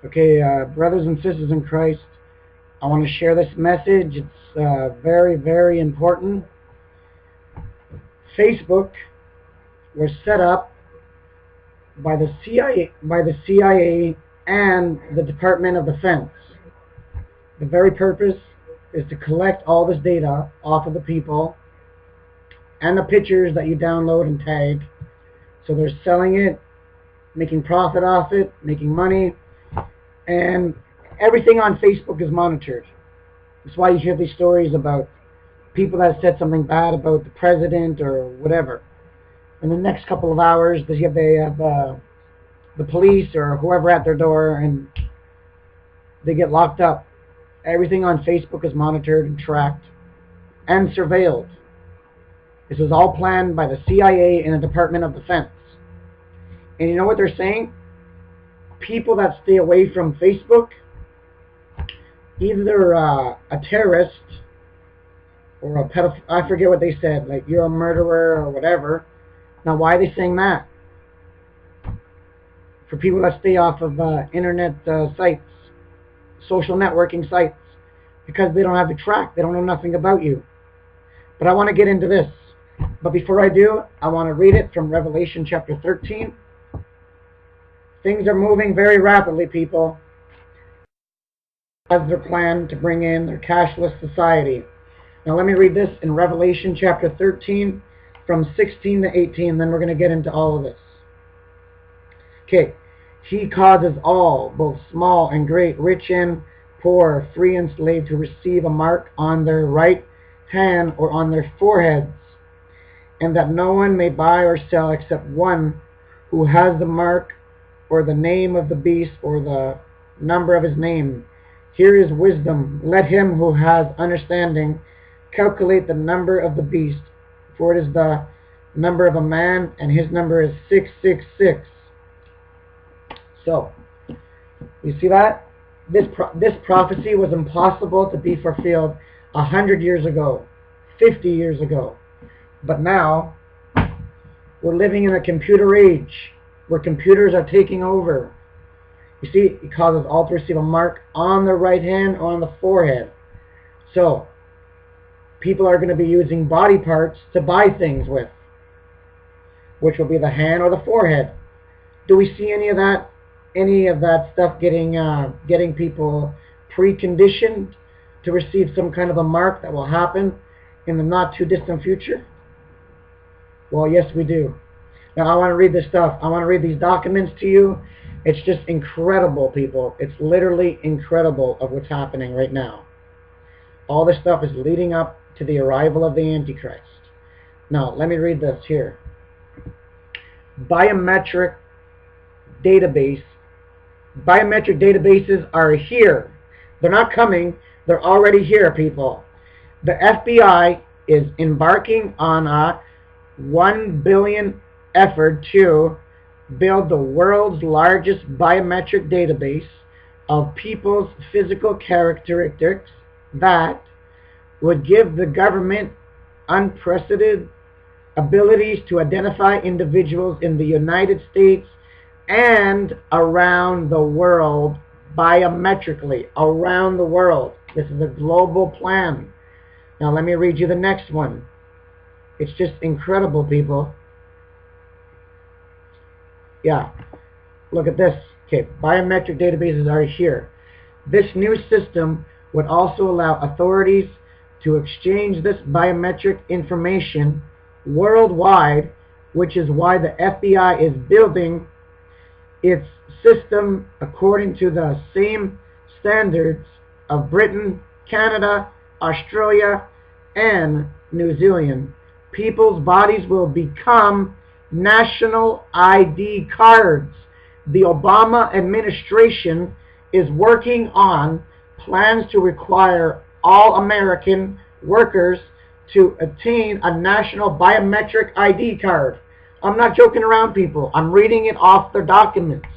Okay, brothers and sisters in Christ, I want to share this message. It's very, very important. Facebook was set up by the CIA and the Department of Defense. The very purpose is to collect all this data off of the people and the pictures that you download and tag. So they're selling it, making profit off it, making money, and everything on Facebook is monitored. That's why you hear these stories about people that said something bad about the president or whatever. In the next couple of hours, they have the police or whoever at their door, and they get locked up. Everything on Facebook is monitored and tracked and surveilled. This was all planned by the CIA and the Department of Defense. And you know what they're saying? People that stay away from Facebook, either a terrorist or a pedophile, I forget what they said, like you're a murderer or whatever. Now, why are they saying that? For people that stay off of internet sites, social networking sites, because they don't have to track, they don't know nothing about you. But I want to get into this. But before I do, I want to read it from Revelation chapter 13. Things are moving very rapidly, people, as their plan to bring in their cashless society. Now let me read this in Revelation chapter 13 from 16 to 18, then we're going to get into all of this. Okay. He causes all, both small and great, rich and poor, free and slave, to receive a mark on their right hand or on their foreheads, and that no one may buy or sell except one who has the mark or the name of the beast or the number of his name. Here is wisdom. Let him who has understanding calculate the number of the beast, for it is the number of a man, and his number is 666. So, you see that? This prophecy was impossible to be fulfilled 100 years ago, 50 years ago. But now, we're living in a computer age where computers are taking over. You see, it causes all to receive a mark on the right hand or on the forehead. So, people are going to be using body parts to buy things with, which will be the hand or the forehead. Do we see any of that stuff getting people preconditioned to receive some kind of a mark that will happen in the not too distant future? Well, yes, we do. Now, I want to read this stuff. I want to read these documents to you. It's just incredible, people. It's literally incredible of what's happening right now. All this stuff is leading up to the arrival of the Antichrist. Now, let me read this here. Biometric database. Biometric databases are here. They're not coming. They're already here, people. The FBI is embarking on a 1 billion effort to build the world's largest biometric database of people's physical characteristics that would give the government unprecedented abilities to identify individuals in the United States and around the world biometrically, around the world. This is a global plan. Now let me read you the next one. It's just incredible, people. Yeah, look at this. Okay, biometric databases are here. This new system would also allow authorities to exchange this biometric information worldwide, which is why the FBI is building its system according to the same standards of Britain, Canada, Australia, and New Zealand. People's bodies will become national ID cards. The Obama administration is working on plans to require all American workers to attain a national biometric ID card. I'm not joking around, people. I'm reading it off their documents.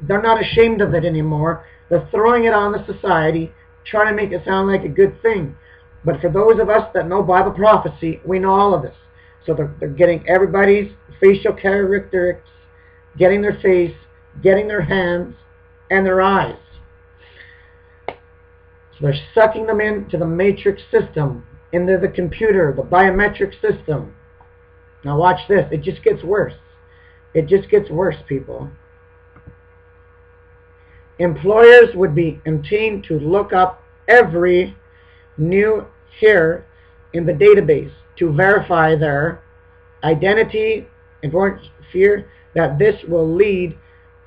They're not ashamed of it anymore. They're throwing it on the society, trying to make it sound like a good thing. But for those of us that know Bible prophecy, we know all of this. So they're getting everybody's facial characteristics, getting their face, getting their hands, and their eyes. So they're sucking them into the matrix system, into the computer, the biometric system. Now watch this. It just gets worse. It just gets worse, people. Employers would be obtained to look up every new hair in the database to verify their identity, important fear that this will lead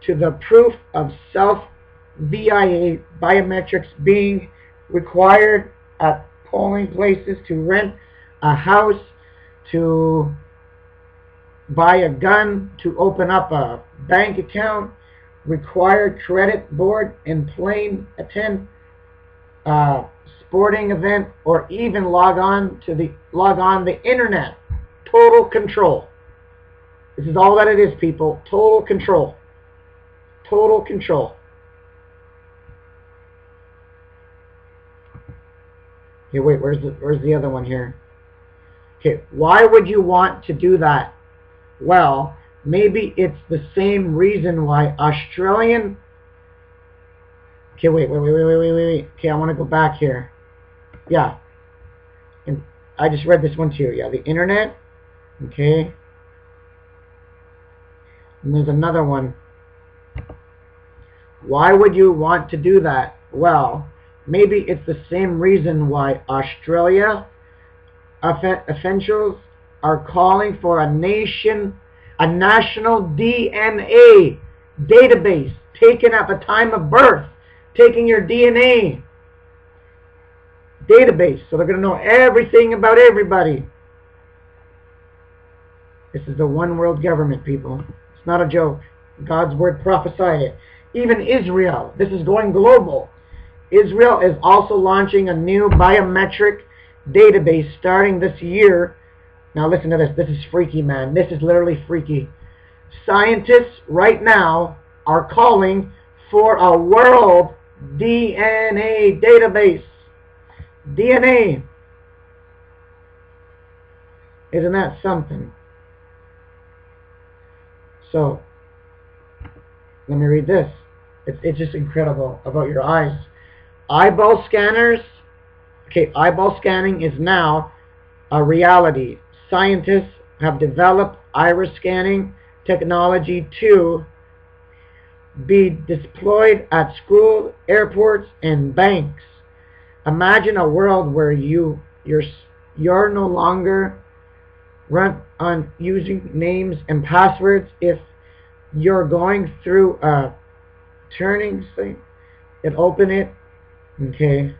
to the proof of self-VIA biometrics being required at polling places, to rent a house, to buy a gun, to open up a bank account, required credit board, and plain attend a sporting event, or even log on the internet. Total control. This is all that it is, people. Total control. Total control. Okay, wait, where's the other one here? Okay, why would you want to do that? Well, maybe it's the same reason why Australian... Okay, wait. Okay, I want to go back here. Yeah. And I just read this one to you. Yeah, the internet. Okay. And there's another one. Why would you want to do that? Well, maybe it's the same reason why Australia officials are calling for a national DNA database taken at the time of birth, taking your DNA database, so they're going to know everything about everybody. This is the one world government, people. It's not a joke. God's word prophesied it. Even Israel, this is going global. Israel is also launching a new biometric database starting this year. Now listen to this. This is freaky, man. This is literally freaky. Scientists right now are calling for a world DNA database. DNA. Isn't that something? So, let me read this. It's just incredible about your eyes. Eyeball scanners. Okay, eyeball scanning is now a reality. Scientists have developed iris scanning technology to be deployed at schools, airports, and banks. Imagine a world where you're no longer run on using names and passwords. If you're going through a turning thing, open it. Okay,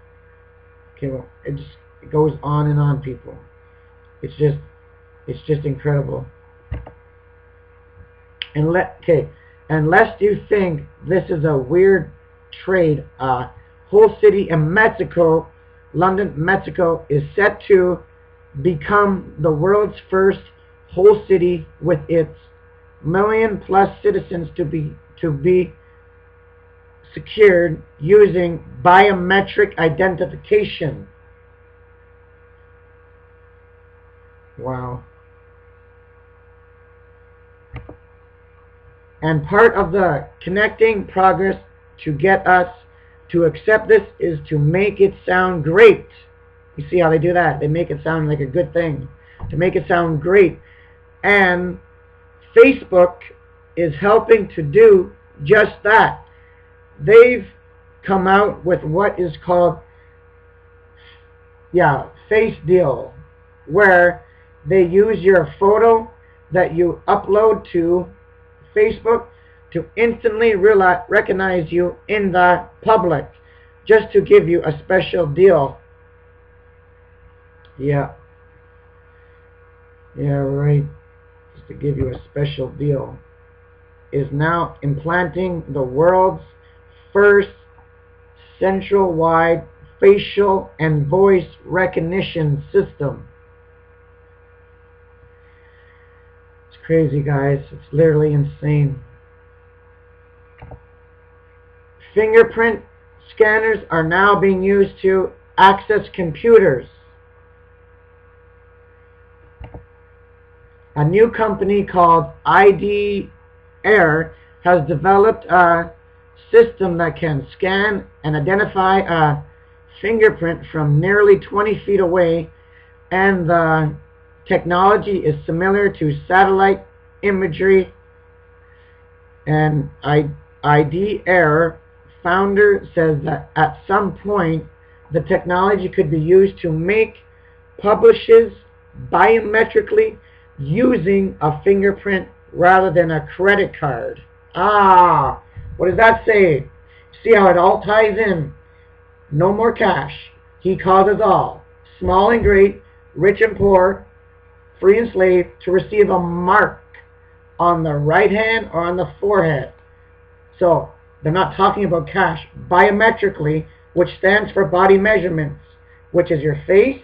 well, it goes on and on, people. It's just incredible. And lest you think this is a weird trade, whole city in Mexico, London, Mexico, is set to become the world's first whole city with its 1 million+ citizens to be secured using biometric identification. Wow. And part of the connecting progress to get us to accept this is to make it sound great. You see how they do that? They make it sound like a good thing. To make it sound great. And Facebook is helping to do just that. They've come out with what is called, face deal, where they use your photo that you upload to Facebook to instantly recognize you in the public, just to give you a special deal. Yeah, right. Just to give you a special deal. Is now implanting the world's first central-wide facial and voice recognition system. It's crazy, guys. It's literally insane. Fingerprint scanners are now being used to access computers. A new company called ID Air has developed a system that can scan and identify a fingerprint from nearly 20 feet away, and the technology is similar to satellite imagery. And ID Air founder says that at some point the technology could be used to make publishes biometrically using a fingerprint rather than a credit card. Ah, what does that say? See how it all ties in? No more cash. He causes all, small and great, rich and poor, free and slave, to receive a mark on the right hand or on the forehead. So they're not talking about cash. Biometrically, which stands for body measurements, which is your face,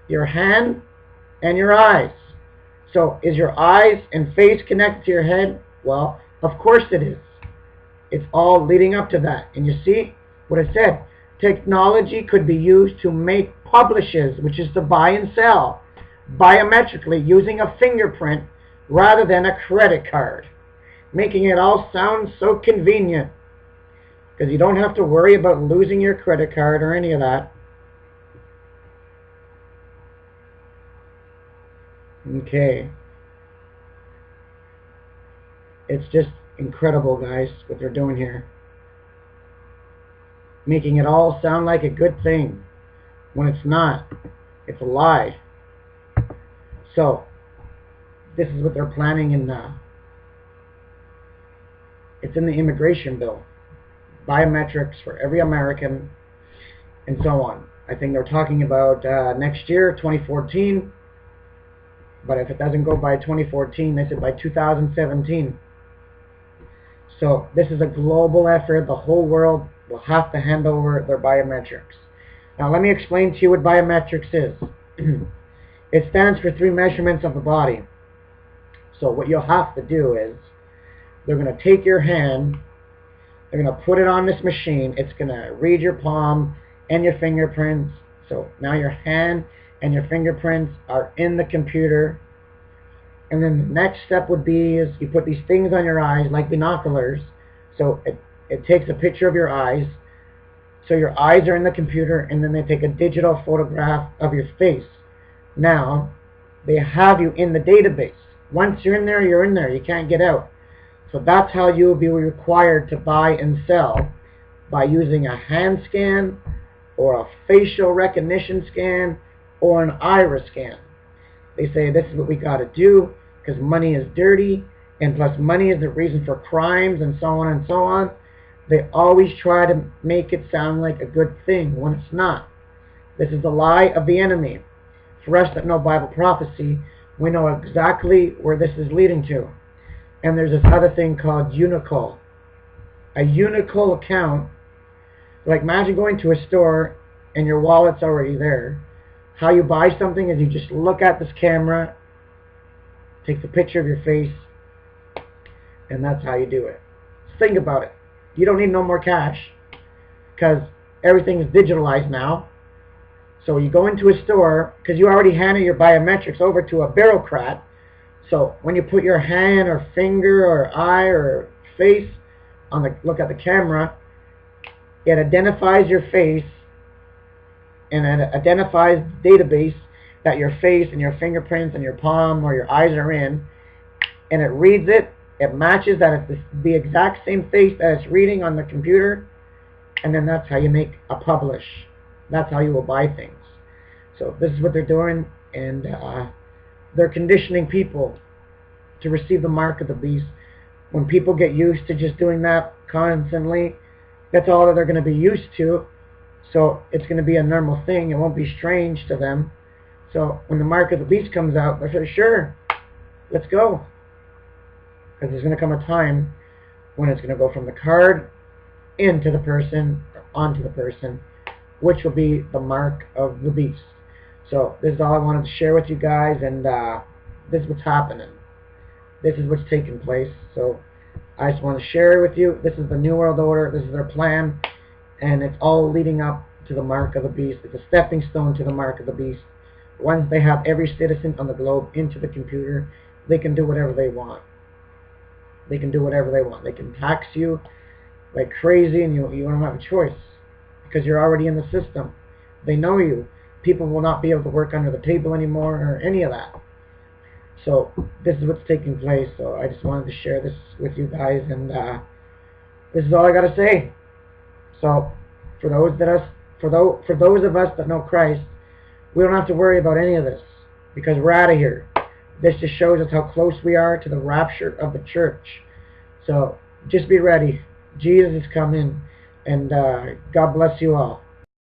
your hand, and your eyes. So is your eyes and face connected to your head? Well, of course it is. It's all leading up to that. And you see what it said. Technology could be used to make publishes, which is to buy and sell, biometrically using a fingerprint rather than a credit card, making it all sound so convenient because you don't have to worry about losing your credit card or any of that. Okay. It's just incredible, guys, what they're doing here. Making it all sound like a good thing when it's not. It's a lie. So, this is what they're planning in it's in the immigration bill. Biometrics for every American and so on. I think they're talking about next year, 2014. But if it doesn't go by 2014, they said by 2017. So this is a global effort. The whole world will have to hand over their biometrics. Now let me explain to you what biometrics is. It stands for 3 measurements of the body. So what you'll have to do is, they're going to take your hand, they're going to put it on this machine, it's going to read your palm and your fingerprints. So now your hand and your fingerprints are in the computer. And then the next step would be is you put these things on your eyes like binoculars. So it takes a picture of your eyes. So your eyes are in the computer, and then they take a digital photograph of your face. Now, they have you in the database. Once you're in there, you're in there. You can't get out. So that's how you will be required to buy and sell, by using a hand scan or a facial recognition scan or an iris scan. They say this is what we got to do because money is dirty, and plus money is the reason for crimes and so on and so on. They always try to make it sound like a good thing when it's not. This is the lie of the enemy. For us that know Bible prophecy, we know exactly where this is leading to. And there's this other thing called Unicol. A Unicol account, like imagine going to a store and your wallet's already there. How you buy something is you just look at this camera, take the picture of your face, and that's how you do it. Think about it. You don't need no more cash because everything is digitalized now. So you go into a store, because you already handed your biometrics over to a bureaucrat. So when you put your hand or finger or eye or face on the look at the camera, it identifies your face and it identifies the database that your face and your fingerprints and your palm or your eyes are in, and it reads it. It matches that it's the exact same face that it's reading on the computer, and then that's how you make a publish. That's how you will buy things. So this is what they're doing, and they're conditioning people to receive the mark of the beast. When people get used to just doing that constantly, that's all that they're going to be used to. So it's going to be a normal thing. It won't be strange to them. So when the mark of the beast comes out, they're saying, sure, let's go. Because there's going to come a time when it's going to go from the card into the person, or onto the person, which will be the mark of the beast. So this is all I wanted to share with you guys, and this is what's happening. This is what's taking place. So I just want to share it with you. This is the New World Order. This is their plan, and it's all leading up to the mark of the beast. It's a stepping stone to the mark of the beast. Once they have every citizen on the globe into the computer, they can do whatever they want. They can do whatever they want. They can tax you like crazy, and you don't have a choice. because you're already in the system. They know you. People will not be able to work under the table anymore or any of that. So this is what's taking place. So I just wanted to share this with you guys, and this is all I got to say. So for those of us that know Christ, we don't have to worry about any of this because we're out of here. This just shows us how close we are to the rapture of the church. So just be ready. Jesus is coming, and God bless you all.